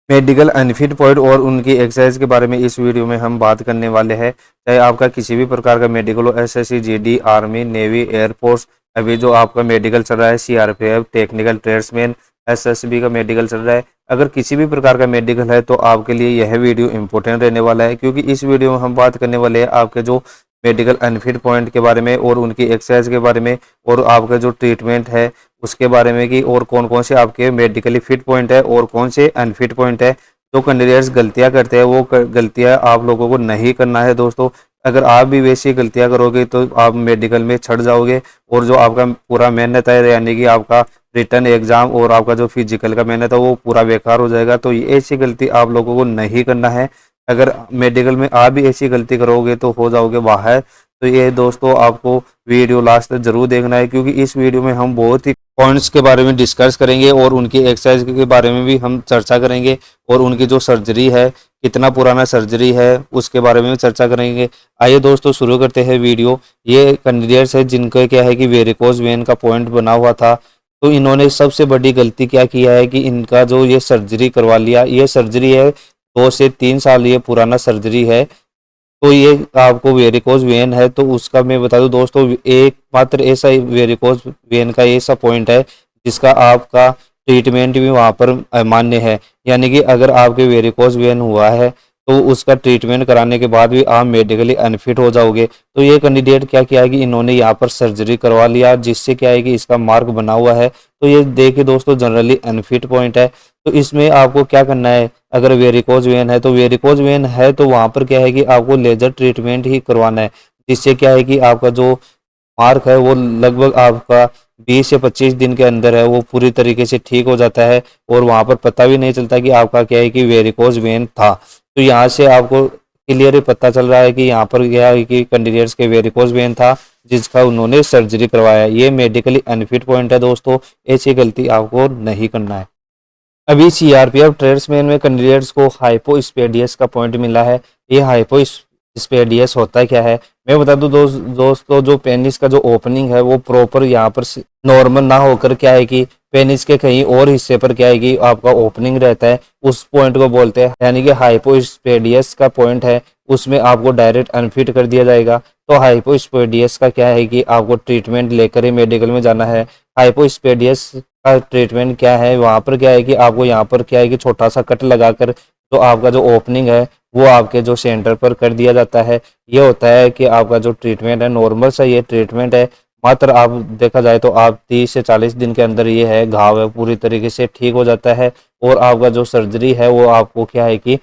Medical unfit point और उनकी exercise के बारे में इस वीडियो में हम बात करने वाले हैं। चाहे आपका किसी भी प्रकार का मेडिकल हो, SSC, GD, army, navy, air force, अभी जो आपका मेडिकल चल रहा है, सीआरपीएफ, टेक्निकल ट्रेड्समैन, एसएसबी का मेडिकल चल रहा है, अगर किसी भी प्रकार का मेडिकल है तो आपके लिए यह वीडियो इंपॉर्टेंट रहने वाला है, क्योंकि इस वीडियो में हम बात करने वाले हैं आपके जो मेडिकल अनफिट पॉइंट के बारे में और उनकी एक्सरसाइज के बारे में और आपका जो ट्रीटमेंट है उसके बारे में, कि और कौन कौन से आपके मेडिकली फिट पॉइंट है और कौन से अनफिट पॉइंट है। जो कैंडिडेट्स गलतियां करते हैं वो गलतियां आप लोगों को नहीं करना है दोस्तों। अगर आप भी वैसी गलतियां करोगे तो आप मेडिकल में छट जाओगे और जो आपका पूरा मेहनत है, यानी कि आपका रिटर्न एग्जाम और आपका जो फिजिकल का मेहनत है वो पूरा बेकार हो जाएगा। तो ये ऐसी गलती आप लोगों को नहीं करना है। अगर मेडिकल में आप भी ऐसी गलती करोगे तो हो जाओगे बाहर। तो ये दोस्तों आपको वीडियो लास्ट तक जरूर देखना है, क्योंकि इस वीडियो में हम बहुत ही पॉइंट्स के बारे में डिस्कस करेंगे और उनकी एक्सरसाइज के बारे में भी हम चर्चा करेंगे और उनकी जो सर्जरी है, कितना पुराना सर्जरी है, उसके बारे में भी चर्चा करेंगे। आइए दोस्तों शुरू करते हैं वीडियो। ये कैंडिडेट्स है जिनको क्या है कि वेरिकोज वेन का पॉइंट बना हुआ था। तो इन्होंने सबसे बड़ी गलती क्या किया है कि इनका जो ये सर्जरी करवा लिया। ये सर्जरी है 2 से 3 साल ये पुराना सर्जरी है। तो ये आपको वेरिकोज वेन है, तो उसका मैं बता दूं दोस्तों, एक मात्र ऐसा वेरिकोज वेन का ऐसा पॉइंट है जिसका आपका ट्रीटमेंट भी वहाँ पर मान्य है। यानी कि अगर आपके वेरिकोज वेन हुआ है तो उसका ट्रीटमेंट कराने के बाद भी आप मेडिकली अनफिट हो जाओगे। तो ये कैंडिडेट क्या किया है कि इन्होंने यहाँ पर सर्जरी करवा लिया, जिससे क्या है कि इसका मार्क बना हुआ है। तो ये देखिए दोस्तों, जनरली अनफिट पॉइंट है। तो इसमें आपको क्या करना है, अगर वेरिकोज वेन है तो वेरिकोज वेन है तो वहाँ पर क्या है कि आपको लेजर ट्रीटमेंट ही करवाना है, जिससे क्या है कि आपका जो मार्क है वो लगभग आपका 20 से 25 दिन के अंदर है वो पूरी तरीके से ठीक हो जाता है और वहाँ पर पता भी नहीं चलता कि आपका क्या है कि वेरिकोज वेन था। तो यहाँ से आपको क्लियर पता चल रहा है कि यहाँ पर क्या है कि कैंडिडेट्स के वेरिकोज वेन था जिसका उन्होंने सर्जरी करवाया। ये मेडिकली अनफिट पॉइंट है दोस्तों, ऐसी गलती आपको नहीं करना है। अभी सीआरपीएफ ट्रेड्समैन में कैंडिडेट्स को हाइपोस्पेडियस का पॉइंट मिला है। ये हाइपोस्पेडियस होता क्या है, मैं बता दूं दोस्तों, जो पेनिस का जो ओपनिंग है वो प्रॉपर यहाँ पर नॉर्मल ना होकर क्या है कि पेनिस के कहीं और हिस्से पर क्या है कि आपका ओपनिंग रहता है, उस पॉइंट को बोलते हैं। यानी कि हाइपोस्पेडियस का पॉइंट है उसमें आपको डायरेक्ट अनफिट कर दिया जाएगा। तो हाइपोस्पेडियस का क्या है कि आपको ट्रीटमेंट लेकर ही मेडिकल में जाना है। हाइपोस्पेडियस का ट्रीटमेंट क्या है, वहाँ पर क्या है कि आपको यहाँ पर क्या है कि छोटा सा कट लगाकर तो आपका जो ओपनिंग है वो आपके जो सेंटर पर कर दिया जाता है। ये होता है कि आपका जो ट्रीटमेंट है नॉर्मल सा ये ट्रीटमेंट है। मात्र आप देखा जाए तो आप 30 से 40 दिन के अंदर ये है घाव है पूरी तरीके से ठीक हो जाता है। और आपका जो सर्जरी है वो आपको क्या है कि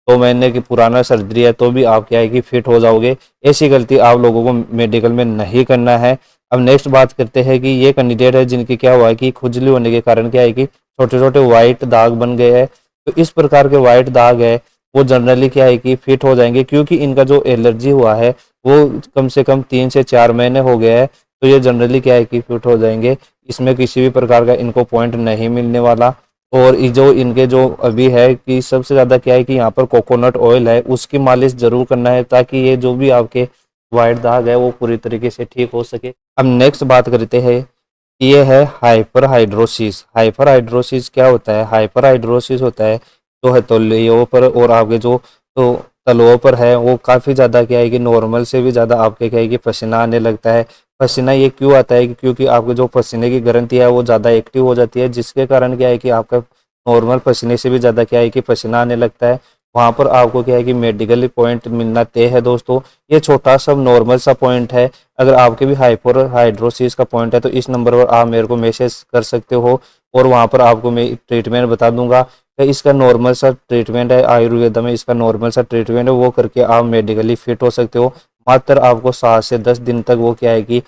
2 महीने की पुराना सर्जरी है तो भी आप क्या है कि फिट हो जाओगे। ऐसी गलती आप लोगों को मेडिकल में नहीं करना है। अब नेक्स्ट बात करते हैं कि ये कैंडिडेट है जिनकी क्या हुआ है कि खुजली होने के कारण क्या है कि छोटे छोटे व्हाइट दाग बन गए हैं। तो इस प्रकार के व्हाइट दाग है वो जनरली क्या है कि फिट हो जाएंगे, क्योंकि इनका जो एलर्जी हुआ है वो कम से कम 3 से 4 महीने हो गए हैं। तो ये जनरली क्या है कि फिट हो जाएंगे, इसमें किसी भी प्रकार का इनको पॉइंट नहीं मिलने वाला। और जो इनके जो अभी है कि सबसे ज़्यादा क्या है कि यहाँ पर कोकोनट ऑयल है उसकी मालिश जरूर करना है, ताकि ये जो भी आपके वाइट दाग है वो पूरी तरीके से ठीक हो सके। अब नेक्स्ट बात करते हैं, ये है हाइपर हाइड्रोसिस। हाइपर हाइड्रोसिस क्या होता है, हाइपर हाइड्रोसिस होता है जो हथेलियों पर और आपके जो तो तलवों पर है वो काफ़ी ज़्यादा क्या है कि नॉर्मल से भी ज़्यादा आपके क्या है कि पसीना आने लगता है। पसीना ये क्यों आता है क्योंकि आपके जो पसीने की ग्रंथि है वो ज़्यादा एक्टिव हो जाती है, जिसके कारण क्या है कि आपका नॉर्मल पसीने से भी ज़्यादा क्या है कि पसीना आने लगता है। वहाँ पर आपको क्या है कि मेडिकल पॉइंट मिलना तय है दोस्तों। ये छोटा सा नॉर्मल सा पॉइंट है। अगर आपके भी हाइपर हाइड्रोसिस का पॉइंट है तो इस नंबर पर आप मेरे को मैसेज कर सकते हो और वहाँ पर आपको मैं ट्रीटमेंट बता दूंगा। तो इसका नॉर्मल सा ट्रीटमेंट है, आयुर्वेदा में इसका नॉर्मल सा ट्रीटमेंट है, वो करके आप मेडिकली फिट हो सकते हो। मात्र आपको 7 से 10 दिन तक वो क्या है कि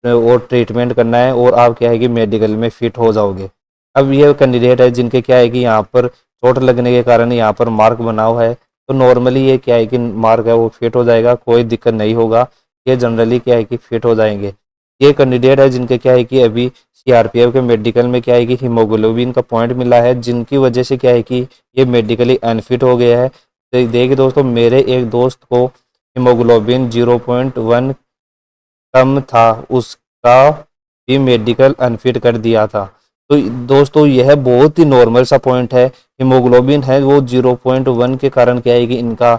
वो ट्रीटमेंट करना है और आप क्या है कि मेडिकल में फिट हो जाओगे। अब ये कैंडिडेट है जिनके क्या है कि यहाँ पर चोट लगने के कारण यहाँ पर मार्क बना हुआ है, तो नॉर्मली ये क्या है कि मार्क है वो फिट हो जाएगा, कोई दिक्कत नहीं होगा। ये जनरली क्या है कि फिट हो जाएंगे। ये कैंडिडेट है जिनके क्या है कि अभी सीआरपीएफ के मेडिकल में क्या है कि हीमोग्लोबिन का पॉइंट मिला है, जिनकी वजह से क्या है कि ये मेडिकली अनफिट हो गया है। तो देखिए दोस्तों, मेरे एक दोस्त को हीमोग्लोबिन 0.1 कम था, उसका भी मेडिकल अनफिट कर दिया था। तो दोस्तों यह बहुत ही नॉर्मल सा पॉइंट है। हीमोग्लोबिन है वो 0.1 के कारण क्या है कि इनका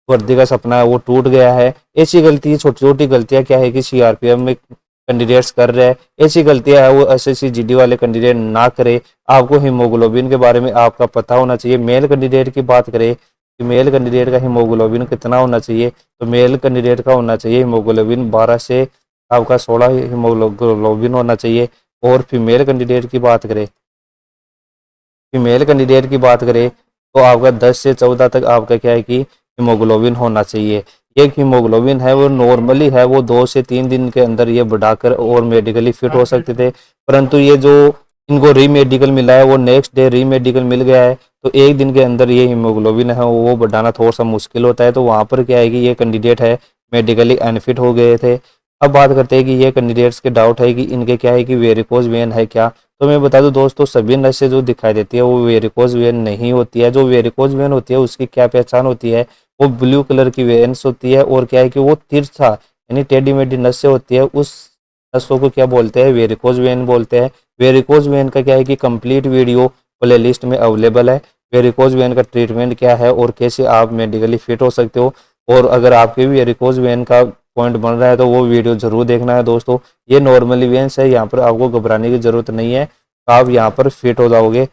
वर्दी का सपना है वो टूट गया है। ऐसी गलती, छोटी छोटी गलतियां क्या है कि सीआरपीएफ में कैंडिडेट्स कर रहे हैं, ऐसी गलतियां है वो एसएससी जीडी वाले कैंडिडेट ना करे। आपको हीमोग्लोबिन के बारे में आपका पता होना चाहिए। मेल कैंडिडेट की बात करें कि मेल कैंडिडेट का हीमोग्लोबिन कितना होना चाहिए, तो मेल कैंडिडेट का होना चाहिए हीमोग्लोबिन 12 से आपका 16 हीमोग्लोबिन होना चाहिए। और फीमेल कैंडिडेट की बात करें तो आपका 10 से 14 तक आपका क्या है कि हीमोग्लोबिन होना चाहिए। ये हीमोग्लोबिन है वो नॉर्मली है वो 2 से 3 दिन के अंदर ये बढ़ाकर और मेडिकली फिट हो सकते थे, परंतु ये जो इनको रीमेडिकल मिला है वो नेक्स्ट डे रीमेडिकल मिल गया है, तो एक दिन के अंदर ये हीमोग्लोबिन है वो बढ़ाना थोड़ा सा मुश्किल होता है। तो वहाँ पर क्या है कि ये कैंडिडेट है मेडिकली अनफिट हो गए थे। अब बात करते हैं कि ये कैंडिडेट्स के डाउट है कि इनके क्या है कि वेरिकोज वेन है क्या। तो मैं बता दूं दोस्तों, सभी नशे जो दिखाई देती है वो वेरिकोज वेन नहीं होती है। जो वेरिकोज वेन होती है उसकी क्या पहचान होती है, वो ब्लू कलर की वेन्स होती है और क्या है कि वो तिरछा यानी टेढ़ी मेढ़ी नसें होती है, उस नसों को क्या बोलते हैं, वेरिकोज वेन बोलते हैं। वेरिकोज वेन का क्या है कि कंप्लीट वीडियो प्ले लिस्ट में अवेलेबल है। वेरिकोज वेन का ट्रीटमेंट क्या है और कैसे आप मेडिकली फिट हो सकते हो, और अगर आपके भी वेरिकोज वेन का पॉइंट बन रहा है तो वो वीडियो जरूर देखना है दोस्तों। ये नॉर्मली वेंस है, यहाँ पर आपको घबराने की जरूरत नहीं है, आप यहाँ पर फिट हो जाओगे।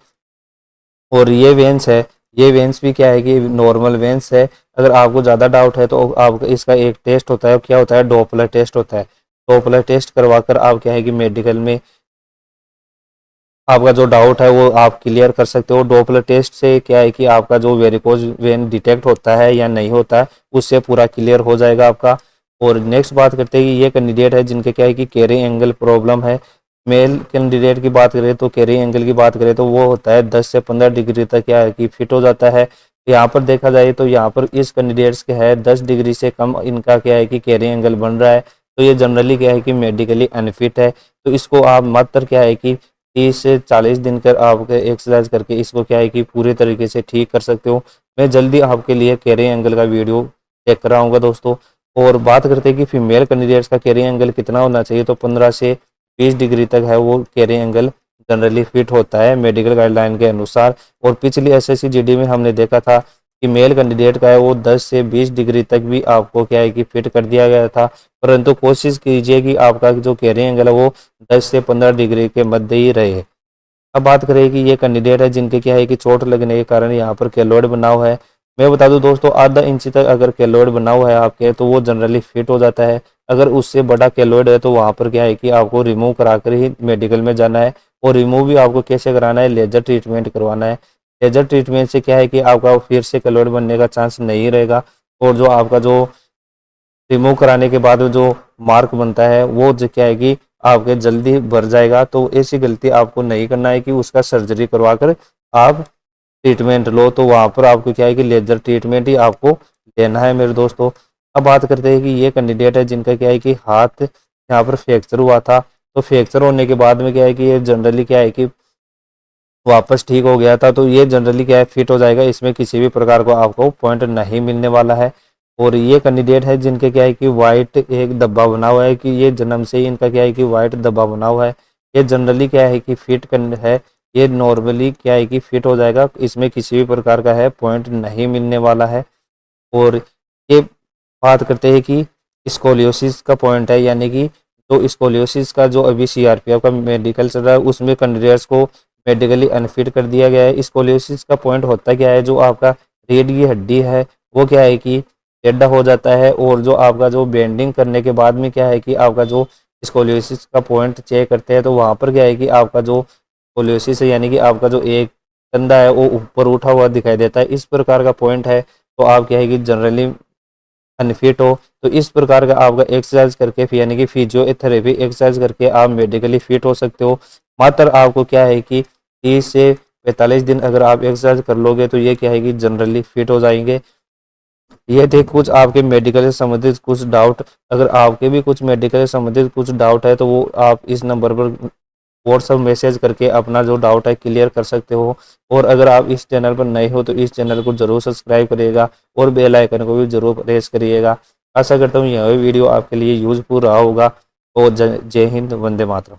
और ये वेंस है, ये वेंस भी क्या है कि नॉर्मल वेंस है। अगर आपको ज़्यादा डाउट है तो आपका इसका एक टेस्ट होता है, क्या होता है, डोपलर टेस्ट होता है। डोपलर टेस्ट करवाकर आप क्या है कि मेडिकल में आपका जो डाउट है वो आप क्लियर कर सकते हो। डोपलर टेस्ट से क्या है कि आपका जो वेरिकोज वेन डिटेक्ट होता है या नहीं होता है उससे पूरा क्लियर हो जाएगा आपका। और नेक्स्ट बात करते हैं कि ये कैंडिडेट है जिनके क्या है कि कैरिंग एंगल प्रॉब्लम है। मेल कैंडिडेट की बात करें तो कैरिंग एंगल की बात करें तो वो होता है 10 से 15 डिग्री तक क्या है कि फिट हो जाता है। यहाँ पर देखा जाए तो यहाँ पर इस कैंडिडेट्स के है 10 डिग्री से कम इनका क्या है कि कैरिंग एंगल बन रहा है, तो ये जनरली क्या है कि मेडिकली अनफिट है। तो इसको आप मात्र क्या है कि 30 से 40 दिन कर आप एक्सरसाइज करके इसको क्या है कि पूरे तरीके से ठीक कर सकते हो। मैं जल्दी आपके लिए कैरिंग एंगल का वीडियो चेक कराऊंगा दोस्तों। और बात करते हैं कि फीमेल कैंडिडेट्स का कैरिंग एंगल कितना होना चाहिए, तो 15 से 20 डिग्री तक है वो कैरिंग एंगल जनरली फिट होता है मेडिकल गाइडलाइन के अनुसार। और पिछली एसएससी जीडी में हमने देखा था कि मेल कैंडिडेट का है वो 10 से 20 डिग्री तक भी आपको क्या है कि फिट कर दिया गया था, परंतु कोशिश कीजिए कि आपका जो कैरिंग एंगल है वो 10 से 15 डिग्री के मध्य ही रहे। अब बात करें कि ये कैंडिडेट है जिनके क्या है कि चोट लगने के कारण यहाँ पर केलोइड बना हुआ है। मैं बता दूं दोस्तों, आधा इंच तक अगर केलोइड बना हुआ है आपके तो वो जनरली फिट हो जाता है। अगर उससे बड़ा केलोइड है तो वहाँ पर क्या है कि आपको रिमूव कराकर ही मेडिकल में जाना है। और रिमूव भी आपको कैसे कराना है, लेजर ट्रीटमेंट करवाना है। लेजर ट्रीटमेंट से क्या है कि आपका फिर से केलोइड बनने का चांस नहीं रहेगा, और जो आपका जो रिमूव कराने के बाद जो मार्क बनता है वो जो क्या है कि आपके जल्दी भर जाएगा। तो ऐसी गलती आपको नहीं करना है कि उसका सर्जरी करवा कर आप ट्रीटमेंट लो, तो वहाँ पर आपको क्या है कि लेजर ट्रीटमेंट ही आपको लेना है मेरे दोस्तों। अब बात करते हैं कि ये कैंडिडेट है जिनका क्या है कि हाथ यहाँ पर फ्रैक्चर हुआ था, तो फ्रैक्चर होने के बाद में क्या है कि ये जनरली क्या है कि वापस ठीक हो गया था, तो ये जनरली क्या है फिट हो जाएगा, इसमें किसी भी प्रकार को आपको पॉइंट नहीं मिलने वाला है। और ये कैंडिडेट है जिनके क्या है कि वाइट एक धब्बा बना हुआ है, कि ये जन्म से ही इनका क्या है कि वाइट धब्बा बना हुआ है, ये जनरली क्या है कि फिट है, ये नॉर्मली क्या है कि फिट हो जाएगा, इसमें किसी भी प्रकार का है पॉइंट नहीं मिलने वाला है। और ये बात करते हैं कि स्कोलियोसिस का पॉइंट है, यानी कि तो स्कोलियोसिस का जो अभी सीआरपीएफ का मेडिकल चल रहा है उसमें कैंडिडेट्स को मेडिकली अनफिट कर दिया गया है। स्कोलियोसिस का पॉइंट होता क्या है, जो आपका रीढ़ की हड्डी है वो क्या है कि टेढ़ा हो जाता है, और जो आपका जो बेंडिंग करने के बाद में क्या है कि आपका जो स्कोलियोसिस का पॉइंट चेक करते हैं तो वहाँ पर क्या है कि आपका जो स्कोलियोसिस है यानी कि आपका जो एक कंधा है वो ऊपर उठा हुआ दिखाई देता है, इस प्रकार का पॉइंट है, तो आप क्या है कि जनरली अनफिट हो। तो इस प्रकार का आपका एक्सरसाइज करके यानी कि फिजियोथेरेपी एक्सरसाइज करके आप मेडिकली फिट हो सकते हो। मात्र आपको क्या है कि 30 से 45 दिन अगर आप एक्सरसाइज कर लोगे तो ये क्या है कि जनरली फिट हो जाएंगे। ये थे कुछ आपके मेडिकल से संबंधित कुछ डाउट। अगर आपके भी कुछ मेडिकल से संबंधित कुछ डाउट है तो वो आप इस नंबर पर व्हाट्सअप मैसेज करके अपना जो डाउट है क्लियर कर सकते हो। और अगर आप इस चैनल पर नए हो तो इस चैनल को जरूर सब्सक्राइब करिएगा और बेल आइकन को भी जरूर प्रेस करिएगा। आशा करता हूँ यह वीडियो आपके लिए यूजफुल रहा होगा। और जय हिंद, वंदे मातरम।